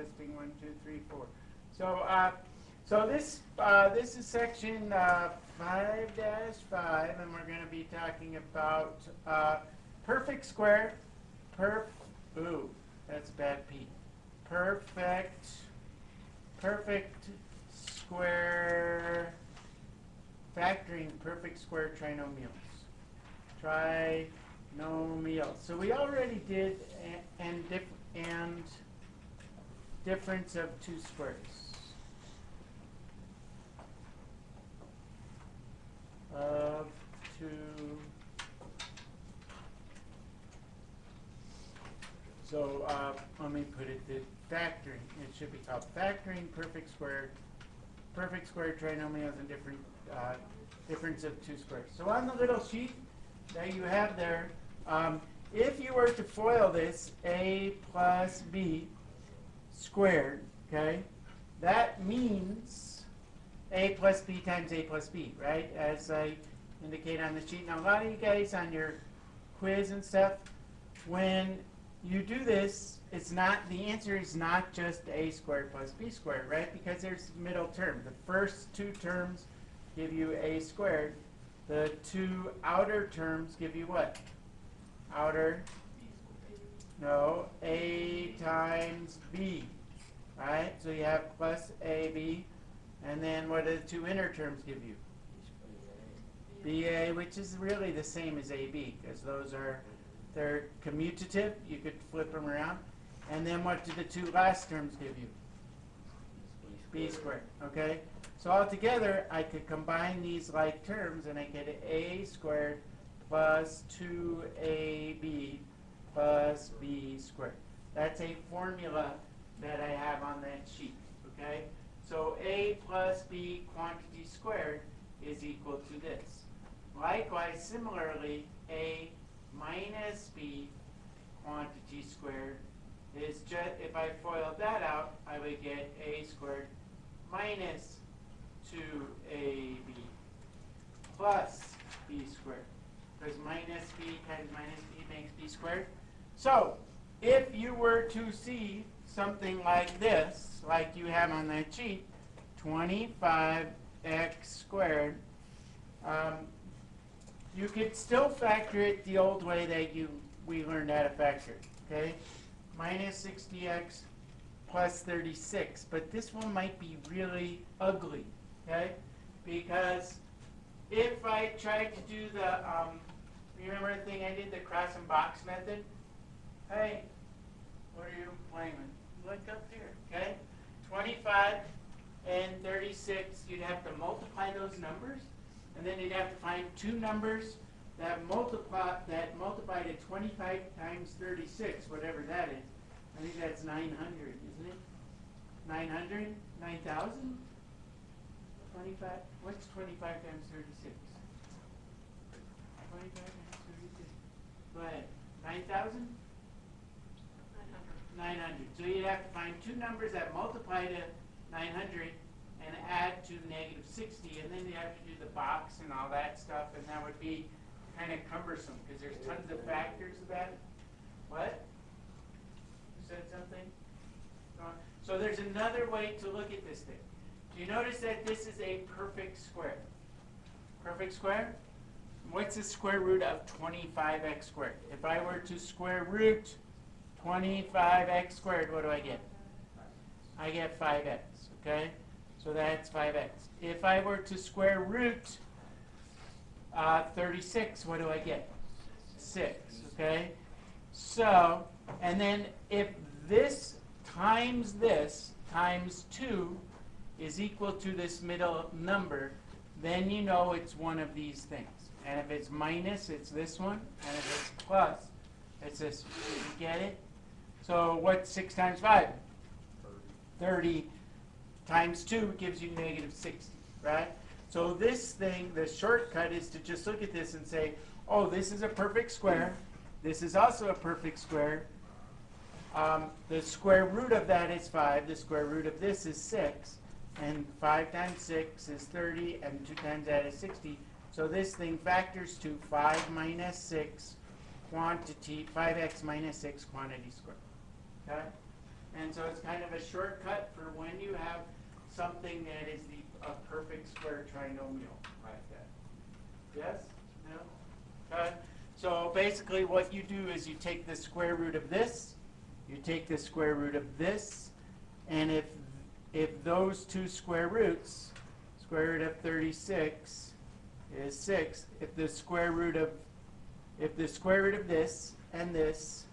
Testing 1, 2, 3, 4. So this is section 5-5, and we're going to be talking about perfect square. Ooh, that's a bad P. Perfect square factoring perfect square trinomials. Trinomials. So we already did and difference of two squares. Of two. So let me put it the factoring. It should be called factoring perfect square trinomials and difference of two squares. So on the little sheet that you have there, if you were to FOIL this, a plus b squared, okay, that means a plus b times a plus b, right? As I indicate on the sheet. Now, a lot of you guys on your quiz and stuff, when you do this, it's not, the answer is not just a squared plus b squared, right? Because there's middle term. The first two terms give you a squared. The two outer terms give you what? Outer, no, a times b, right? So you have plus ab, and then what do the two inner terms give you? ba, which is really the same as ab, because they're commutative. You could flip them around. And then what do the two last terms give you? B squared, okay? So altogether, I could combine these like terms, and I get a squared plus 2ab plus b squared. That's a formula that I have on that sheet, okay? So a plus b quantity squared is equal to this. Likewise, similarly, a minus b quantity squared is just, if I FOILed that out, I would get a squared minus 2ab plus b squared. Because minus b times minus b makes b squared. So, if you were to see something like this, like you have on that sheet, 25x squared, you could still factor it the old way that we learned how to factor it, okay? Minus 60x plus 36, but this one might be really ugly, okay? Because if I tried to do the, remember the thing I did, the cross and box method? Hey, what are you playing with? Look up here, okay? 25 and 36, you'd have to multiply those numbers, and then you'd have to find two numbers that multiply to 25 times 36, whatever that is. I think that's 900, isn't it? 900? 9,000? 25? What's 25 times 36? 25 times 36. Go ahead. 9,000? 900. So you'd have to find two numbers that multiply to 900 and add to negative 60, and then you have to do the box and all that stuff, and that would be kind of cumbersome because there's tons of factors of that. What? You said something? So there's another way to look at this thing. Do you notice that this is a perfect square? Perfect square? What's the square root of 25x squared? If I were to square root 25x squared, what do I get? I get 5x, okay? So that's 5x. If I were to square root 36, what do I get? 6, okay? So, and then if this times 2 is equal to this middle number, then you know it's one of these things. And if it's minus, it's this one. And if it's plus, it's this one. You get it? So what's 6 times 5? 30 times 2 gives you negative 60, right? So this thing, the shortcut is to just look at this and say, oh, this is a perfect square. This is also a perfect square. The square root of that is 5. The square root of this is 6. And 5 times 6 is 30, and 2 times that is 60. So this thing factors to 5 minus 6 quantity, 5x minus 6 quantity squared. Okay? And so it's kind of a shortcut for when you have something that is a perfect square trinomial like that. Yes? No? Okay. So basically what you do is you take the square root of this, you take the square root of this, and if those two square roots, square root of 36 is 6, if the square root of this and this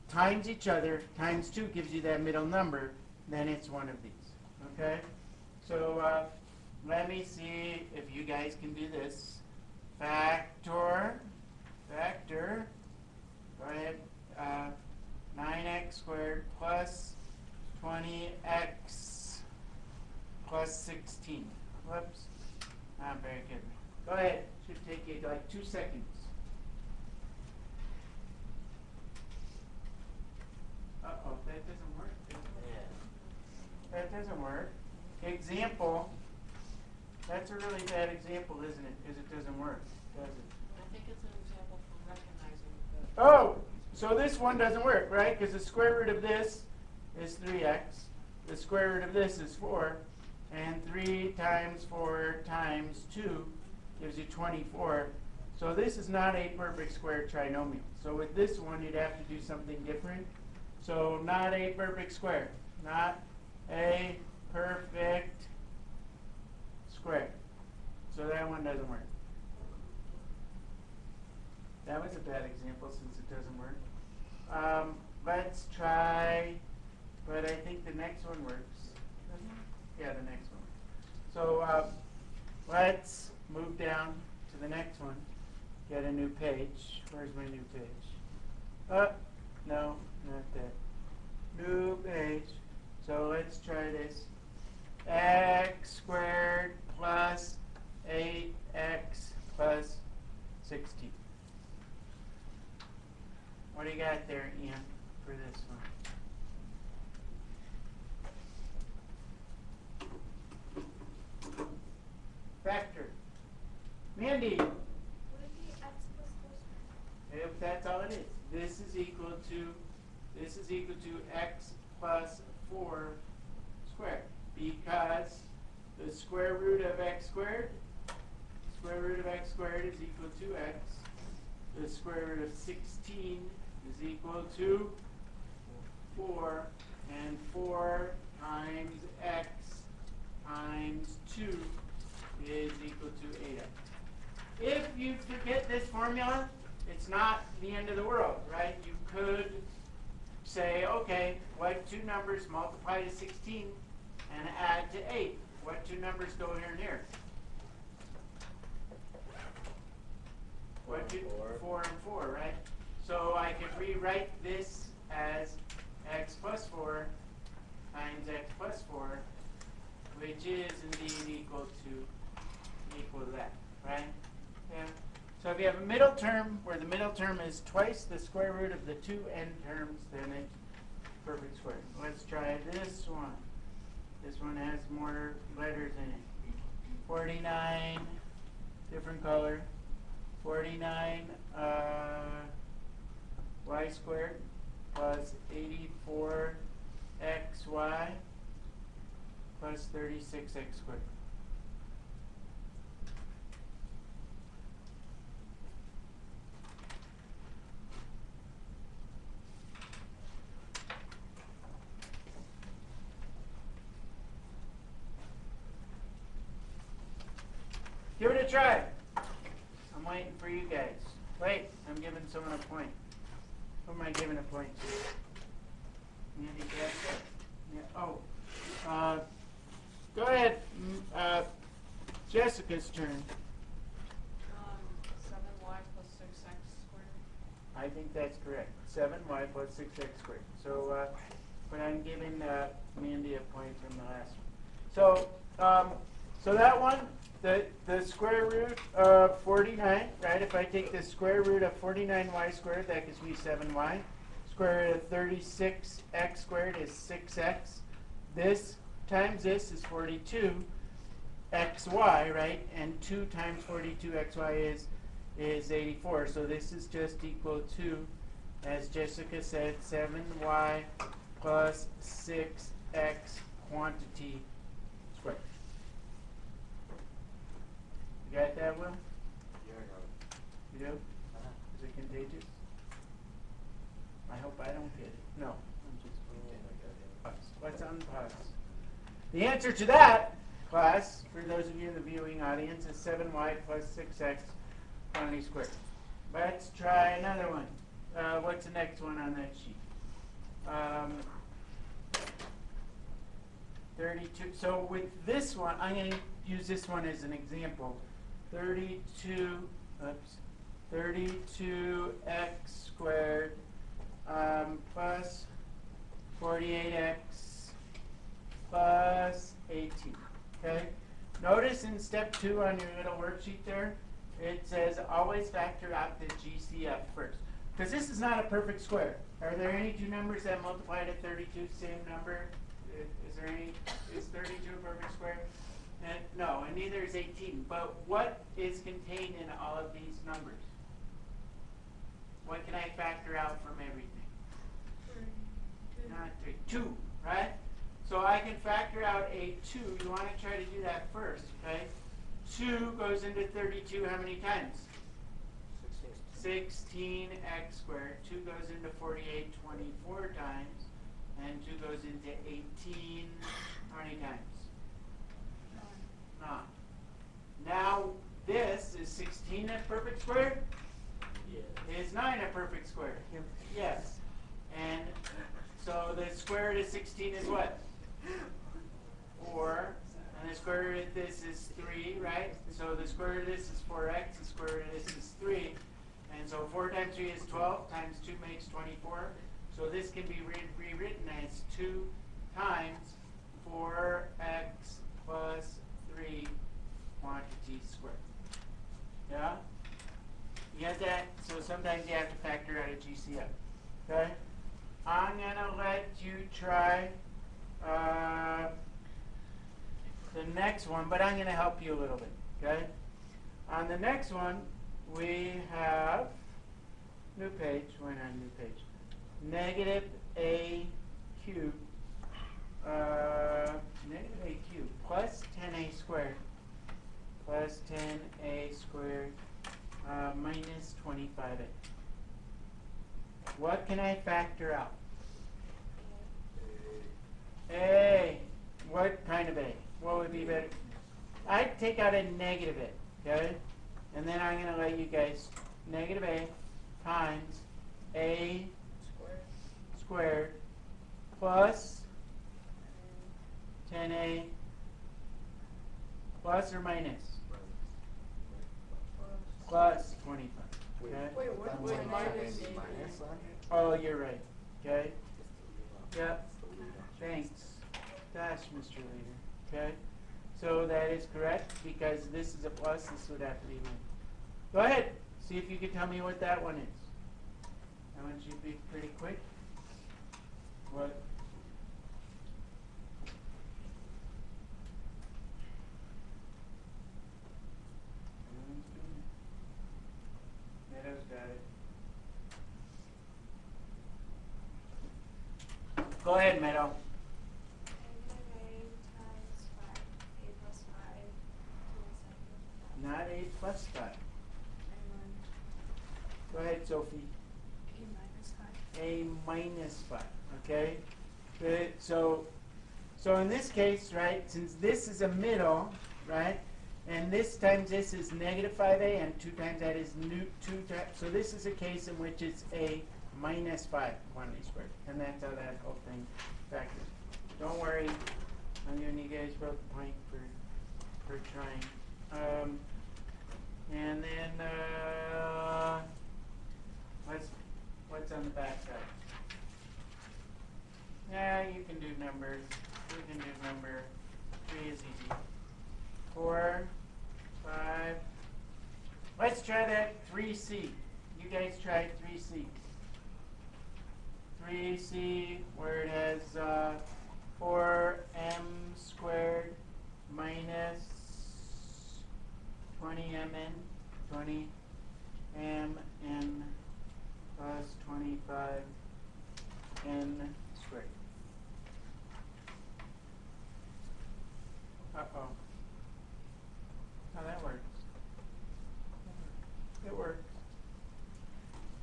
times each other, times 2 gives you that middle number, then it's one of these. Okay? So let me see if you guys can do this. Factor, go ahead, 9x squared plus 20x plus 16. Whoops, not very good. Go ahead, should take you like 2 seconds. Uh-oh, that doesn't work. That doesn't work. Example. That's a really bad example, isn't it? Because it doesn't work, does it? I think it's an example for recognizing the... Oh, so this one doesn't work, right? Because the square root of this is 3x. The square root of this is 4. And 3 times 4 times 2 gives you 24. So this is not a perfect square trinomial. So with this one, you'd have to do something different. So not a perfect square. Not a perfect square. So that one doesn't work. That was a bad example since it doesn't work. Let's try, but I think the next one works. Doesn't it? Yeah, the next one. So let's move down to the next one. Get a new page. Where's my new page? No, not that. New page. So let's try this. X squared plus 8x plus 16. What do you got there, Ian, for this one? Factor. Mandy. Would it be x plus 4 squared? If that's all it is. This is equal to x plus 4 squared. Because the square root of x squared is equal to x. The square root of 16 is equal to 4. And 4 times x times 2 is equal to 8x. If you forget this formula, it's not the end of the world, right? You could say, okay, what two numbers multiply to 16 and add to 8? What two numbers go here and here? What two? 4 and 4, right? So I could rewrite this as x plus 4 times x plus 4, which is indeed equal to that, right? Yeah. So if you have a middle term where the middle term is twice the square root of the two end terms, then it's perfect square. Let's try this one. This one has more letters in it. 49, different color. 49 y squared plus 84 xy plus 36x squared. Give it a try. I'm waiting for you guys. Wait, I'm giving someone a point. Who am I giving a point to? Andy, yeah. Oh, go ahead. Jessica's turn. 7y plus 6x squared. I think that's correct. 7y plus 6x squared. So, but I'm giving Mandy a point from the last one. So that one, the square root of 49, right? If I take the square root of 49y squared, that gives me 7y. Square root of 36x squared is 6x. This times this is 42xy, right? And 2 times 42xy is 84. So this is just equal to, as Jessica said, 7y plus 6x quantity squared. You got that, Will? You do? Is it contagious? I hope I don't get it. No. I'm just what's on pause? The answer to that, class, for those of you in the viewing audience, is 7y plus 6x quantity squared. Let's try another one. What's the next one on that sheet? 32. So with this one, I'm going to use this one as an example. 32x squared plus 48x plus 18. Okay? Notice in step 2 on your little worksheet there, it says always factor out the GCF first. Because this is not a perfect square. Are there any two numbers that multiply to 32 same number? Is 32 a perfect square? And no, and neither is 18. But what is contained in all of these numbers? What can I factor out from everything? Not 3. 2, right? So I can factor out a 2. You want to try to do that first, okay? 2 goes into 32 how many times? 16x squared. 2 goes into 48 24 times. And 2 goes into 18 how many times? 9. Now this is 16 a perfect square? Yes. Is 9 a perfect square? Yes. And so the square root of 16 is what? 4. And the square root of this is 3, right? So the square root of this is 4x. The square root of this is 3. And so 4 times 3 is 12. Times 2 makes 24. So this can be rewritten as 2 times 4x plus 3 quantity squared. Yeah? You get that? So sometimes you have to factor out a GCF. Okay? I'm going to let you try the next one, but I'm going to help you a little bit. Okay? On the next one, we have new page. Why not new page? Negative a cubed plus 10a squared plus 10a squared minus 25a. What can I factor out? A. What kind of a? What would be better? I'd take out a negative a, okay? And then I'm going to let you guys, negative a times a squared plus 10a plus or minus? Plus 25. Okay? Wait, what minus? Oh, you're right. Okay? Yep. Thanks. Gosh, Mr. Leader. Okay? So that is correct because this is a plus, this would have to be minus. Go ahead. See if you can tell me what that one is. I want you to be pretty quick. What? Everyone's doing it. Meadows got it. Go ahead, Meadow. Not 8 plus 5. Go ahead, Sophie. A minus 5. Okay? Good. So in this case, right, since this is a middle, right, and this times this is negative 5a, and 2 times that is 2 times. So this is a case in which it's a minus 5 quantity squared. And that's how that whole thing factors. Don't worry. I'm giving you guys both a point for trying. And then what's on the back side? Yeah, you can do numbers. We can do number 3 is easy. 4, 5. Let's try that 3c. You guys try 3c. 3c where it has 4m squared minus 20mn plus 25n squared. Oh. Oh, that works. It works.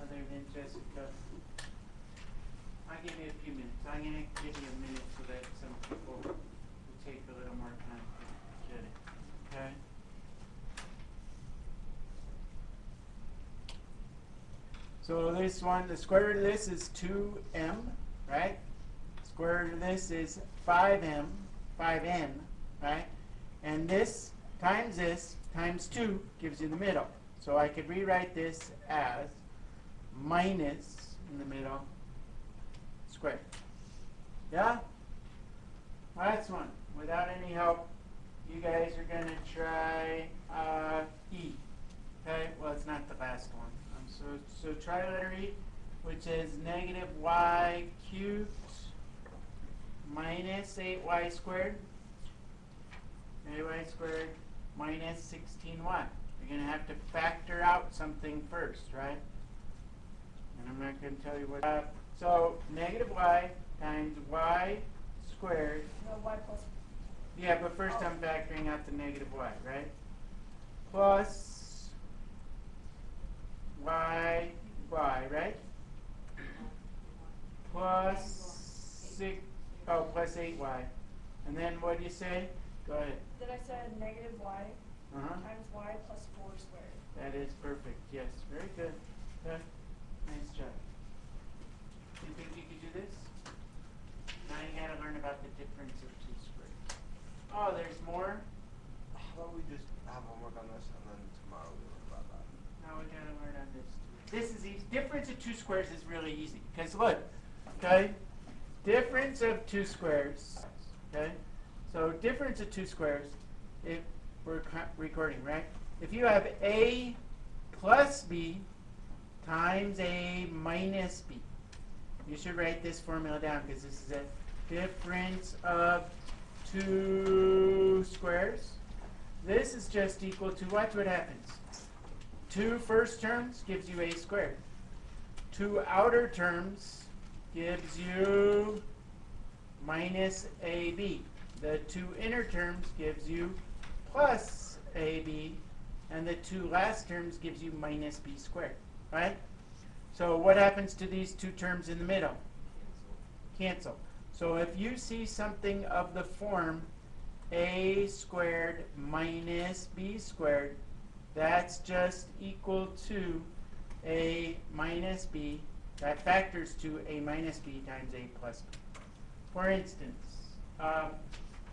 Other than Jessica. I'll give you a few minutes. I'm going to give you a minute so that some people will take a little more time to get it. Okay? So this one, the square root of this is 2m, right? Square root of this is 5n, right? And this times 2 gives you the middle. So I could rewrite this as minus, in the middle, squared. Yeah? Last one. Without any help, you guys are going to try E. Okay? Well, it's not the last one. So try letter E, which is negative y cubed minus 8y squared. 8y squared minus 16y. You're going to have to factor out something first, right? And I'm not going to tell you what. So negative y times y squared. No, y plus. Yeah, but first I'm factoring out the negative y, right? Plus y, right? Plus 8y. And then what do you say? Go ahead. Then I said negative y Uh-huh. times y plus 4 squared. That is perfect. Yes, very good. Good. Nice job. Do you think you could do this? Now you gotta learn about the difference of 2 squares. Oh, there's more? How about we just have homework on this and then tomorrow we learn about that? Now we gotta learn on this too. This is easy. Difference of 2 squares is really easy. Because look, okay? Difference of 2 squares. Okay? So difference of 2 squares, if we're recording, right? If you have A plus B times A minus B, you should write this formula down because this is a difference of 2 squares. This is just equal to, watch what happens. 2 first terms gives you A squared. 2 outer terms gives you minus AB. The 2 inner terms gives you plus AB. And the 2 last terms gives you minus B squared, right? So what happens to these 2 terms in the middle? Cancel. So if you see something of the form A squared minus B squared, that's just equal to A minus B. That factors to A minus B times A plus B. For instance,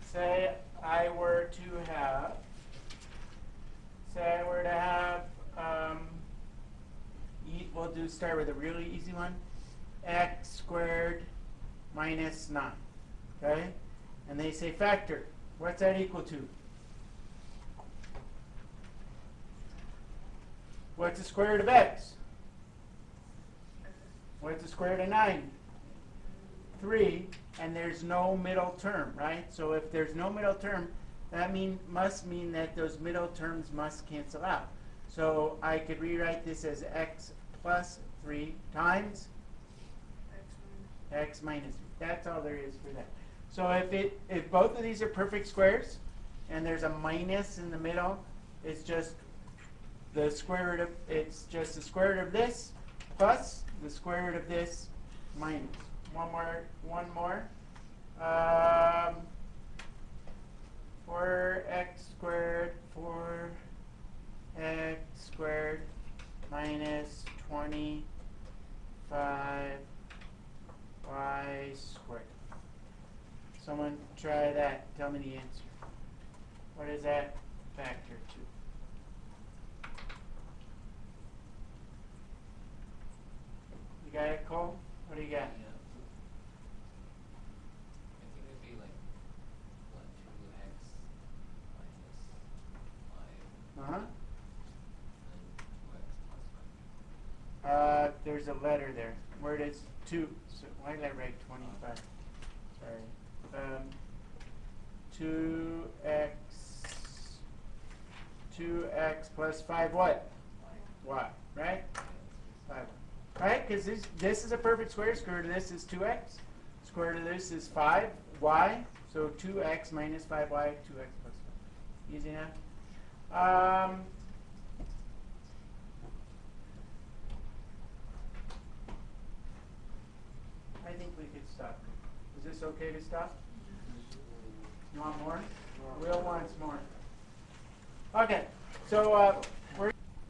say I were to have, we'll start with a really easy one, x squared minus 9, okay? And they say factor. What's that equal to? What's the square root of x? What's the square root of 9? 3, and there's no middle term, right? So if there's no middle term, that must mean that those middle terms must cancel out. So I could rewrite this as x plus 3 times x minus 3. That's all there is for that. So if both of these are perfect squares and there's a minus in the middle, it's just the square root of the square root of this plus the square root of this minus. One more. 4x squared minus 25y squared. Someone try that. Tell me the answer. What is that factor to? You got it, Cole? What do you got? Yeah. I think it'd be like 2x minus 5 Uh-huh. and 2x plus 5. There's a letter there. Where does 2? So why did I write 25? Sorry. 2x plus 5 what? Y, right? 5. Right? Because this is a perfect square. Square root of this is 2x. Square root of this is 5y. So 2x minus 5y, 2x plus 5. Easy enough. I think we could stop. Is this okay to stop? You want more? Will wants more. Okay, so